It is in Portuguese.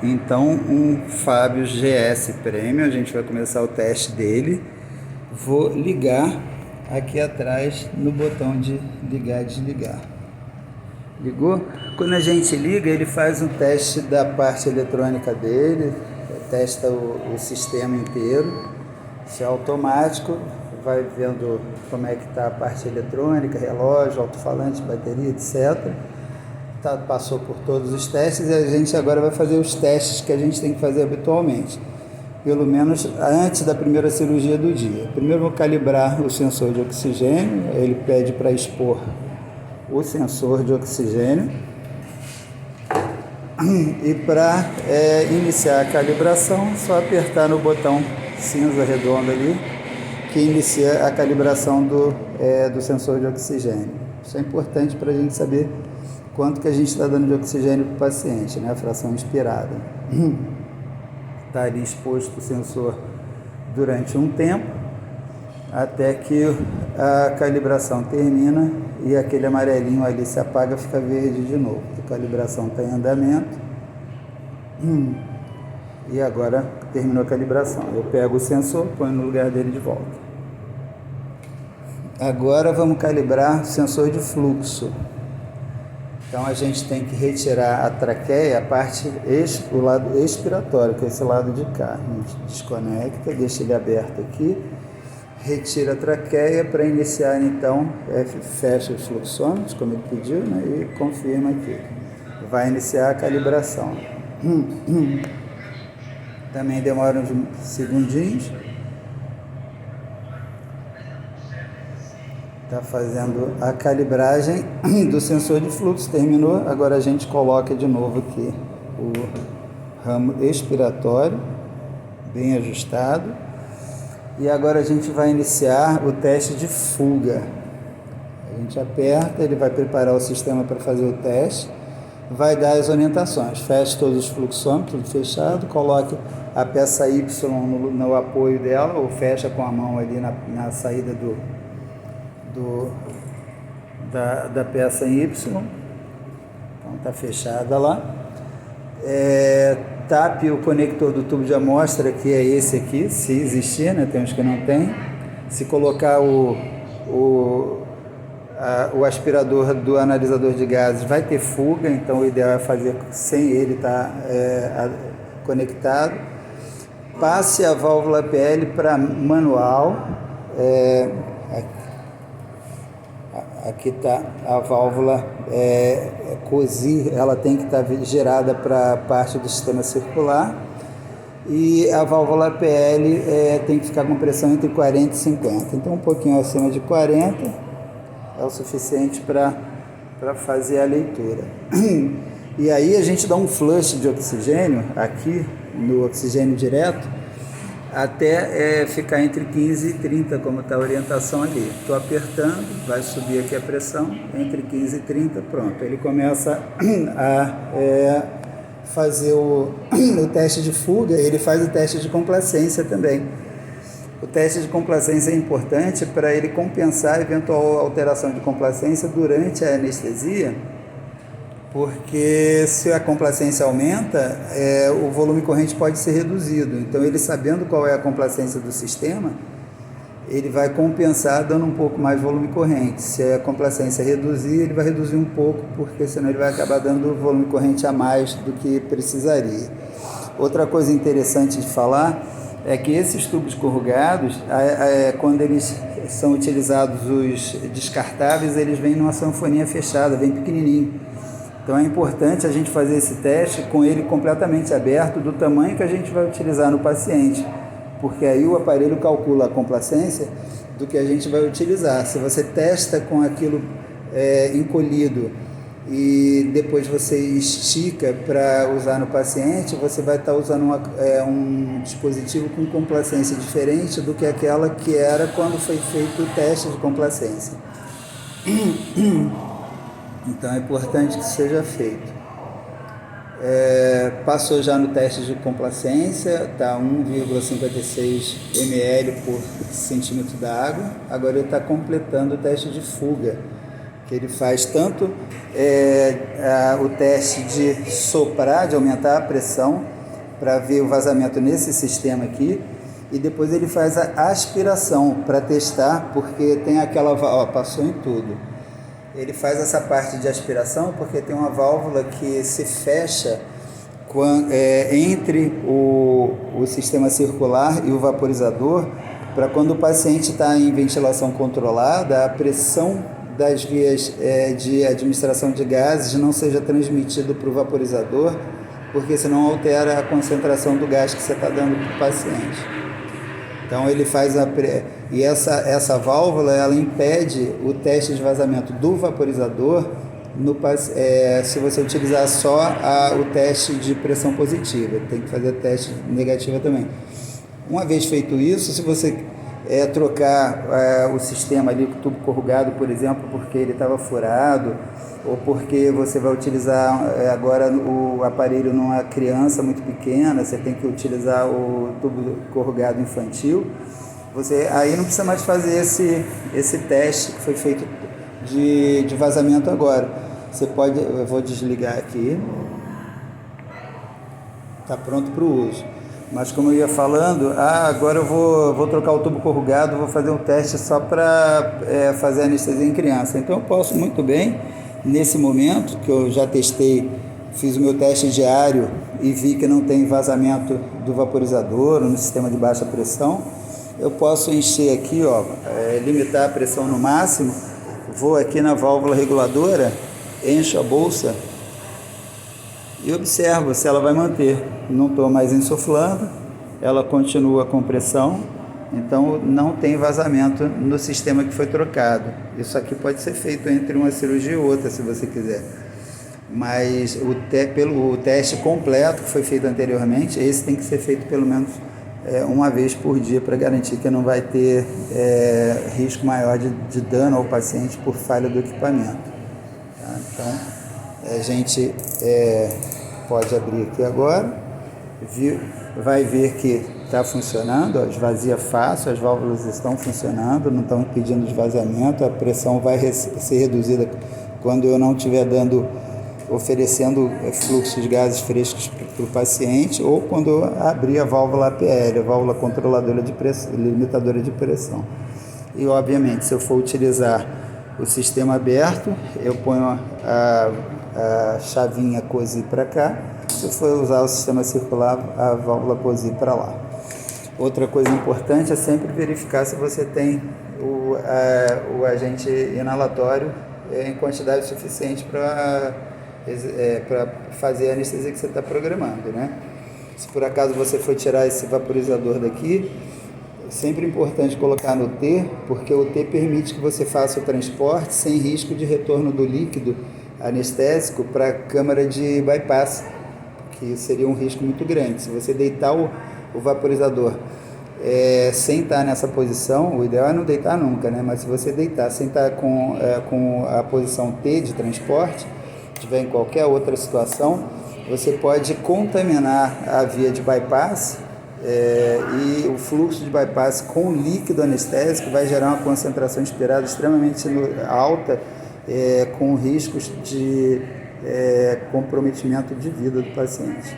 Então um Fábio GS Premium, a gente vai começar o teste dele. Vou ligar aqui atrás no botão de ligar e desligar. Ligou? Quando a gente liga, ele faz um teste da parte eletrônica dele, testa o sistema inteiro. Isso é automático, vai vendo como é que está a parte eletrônica, relógio, alto-falante, bateria, etc. Passou por todos os testes e a gente agora vai fazer os testes que a gente tem que fazer habitualmente, pelo menos antes da primeira cirurgia do dia. Primeiro vou calibrar o sensor de oxigênio, ele pede para expor o sensor de oxigênio e para iniciar a calibração, só apertar no botão cinza redondo ali que inicia a calibração do sensor de oxigênio. Isso é importante para a gente saber quanto que a gente está dando de oxigênio para o paciente, né? A fração inspirada. Está ali exposto o sensor durante um tempo, até que a calibração termina e aquele amarelinho ali se apaga, fica verde de novo. A calibração está em andamento. E agora terminou a calibração. Eu pego o sensor, ponho no lugar dele de volta. Agora vamos calibrar o sensor de fluxo. Então a gente tem que retirar a traqueia, a parte, o lado expiratório, que é esse lado de cá. A gente desconecta, deixa ele aberto aqui, retira a traqueia para iniciar então, fecha os fluxômetros, como ele pediu, né, e confirma aqui. Vai iniciar a calibração. Também demora uns segundinhos. Está fazendo a calibragem do sensor de fluxo, terminou. Agora a gente coloca de novo aqui o ramo expiratório, bem ajustado. E agora a gente vai iniciar o teste de fuga. A gente aperta, ele vai preparar o sistema para fazer o teste, vai dar as orientações. Feche todos os fluxômetros, tudo fechado, coloque a peça Y no apoio dela, ou fecha com a mão ali na saída da peça Y. Então está fechada lá. Tape o conector do tubo de amostra, que é esse aqui, se existir, né? Tem uns que não tem. Se colocar o aspirador do analisador de gases, vai ter fuga, então o ideal é fazer sem ele estar conectado. Passe a válvula PL para manual. Aqui está a válvula COSI, ela tem que estar gerada para a parte do sistema circular, e a válvula PL tem que ficar com pressão entre 40 e 50, então um pouquinho acima de 40 é o suficiente para fazer a leitura. E aí a gente dá um flush de oxigênio aqui no oxigênio direto, até ficar entre 15 e 30, como está a orientação ali. Estou apertando, vai subir aqui a pressão, entre 15 e 30, pronto. Ele começa a fazer o teste de fuga, ele faz o teste de complacência também. O teste de complacência é importante para ele compensar a eventual alteração de complacência durante a anestesia, porque se a complacência aumenta, o volume corrente pode ser reduzido. Então, ele sabendo qual é a complacência do sistema, ele vai compensar dando um pouco mais volume corrente. Se a complacência reduzir, ele vai reduzir um pouco, porque senão ele vai acabar dando volume corrente a mais do que precisaria. Outra coisa interessante de falar é que esses tubos corrugados, quando eles são utilizados, os descartáveis, eles vêm numa sanfoninha fechada, vem pequenininho. Então é importante a gente fazer esse teste com ele completamente aberto, do tamanho que a gente vai utilizar no paciente, porque aí o aparelho calcula a complacência do que a gente vai utilizar. Se você testa com aquilo encolhido e depois você estica para usar no paciente, você vai estar usando um dispositivo com complacência diferente do que aquela que era quando foi feito o teste de complacência. Então é importante que seja feito. Passou já no teste de complacência, está 1,56 ml por centímetro da água. Agora ele está completando o teste de fuga, que ele faz tanto o teste de soprar, de aumentar a pressão, para ver o vazamento nesse sistema aqui, e depois ele faz a aspiração para testar, porque tem aquela válvula, passou em tudo. Ele faz essa parte de aspiração porque tem uma válvula que se fecha entre o sistema circular e o vaporizador, para quando o paciente está em ventilação controlada, a pressão das vias de administração de gases não seja transmitido para o vaporizador, porque senão altera a concentração do gás que você está dando para o paciente. Então ele faz e essa válvula ela impede o teste de vazamento do vaporizador se você utilizar só o teste de pressão positiva. Tem que fazer teste negativa também. Uma vez feito isso, se você trocar o sistema ali com o tubo corrugado, por exemplo, porque ele estava furado, ou porque você vai utilizar agora o aparelho numa criança muito pequena, você tem que utilizar o tubo corrugado infantil, você aí não precisa mais fazer esse teste que foi feito de vazamento agora. Você pode, eu vou desligar aqui, está pronto para o uso. Mas como eu ia falando, agora eu vou trocar o tubo corrugado, vou fazer um teste só para fazer anestesia em criança. Então eu posso muito bem, nesse momento que eu já testei, fiz o meu teste diário e vi que não tem vazamento do vaporizador no sistema de baixa pressão, eu posso encher aqui, limitar a pressão no máximo, vou aqui na válvula reguladora, encho a bolsa e observo se ela vai manter. Não estou mais insuflando, ela continua com pressão, então não tem vazamento no sistema que foi trocado. Isso aqui pode ser feito entre uma cirurgia e outra, se você quiser. Mas pelo teste completo que foi feito anteriormente, esse tem que ser feito pelo menos uma vez por dia para garantir que não vai ter risco maior de dano ao paciente por falha do equipamento. Tá? Então, a gente pode abrir aqui agora, vai ver que está funcionando, esvazia fácil, as válvulas estão funcionando, não estão impedindo esvaziamento, a pressão vai ser reduzida quando eu não estiver oferecendo fluxo de gases frescos para o paciente, ou quando eu abrir a válvula APL, a válvula controladora de pressão, limitadora de pressão. E obviamente, se eu for utilizar o sistema aberto, eu ponho a chavinha COSI para cá. Se eu for usar o sistema circular, a válvula COSI para lá. Outra coisa importante é sempre verificar se você tem o agente inalatório em quantidade suficiente para fazer a anestesia que você está programando, né? Se por acaso você for tirar esse vaporizador daqui, é sempre importante colocar no T, porque o T permite que você faça o transporte sem risco de retorno do líquido anestésico para a câmara de bypass, que seria um risco muito grande. Se você deitar o vaporizador sem estar nessa posição, o ideal é não deitar nunca, né? Mas se você deitar sem estar com a posição T de transporte, estiver em qualquer outra situação, você pode contaminar a via de bypass e o fluxo de bypass com líquido anestésico vai gerar uma concentração inspirada extremamente alta, com riscos de comprometimento de vida do paciente.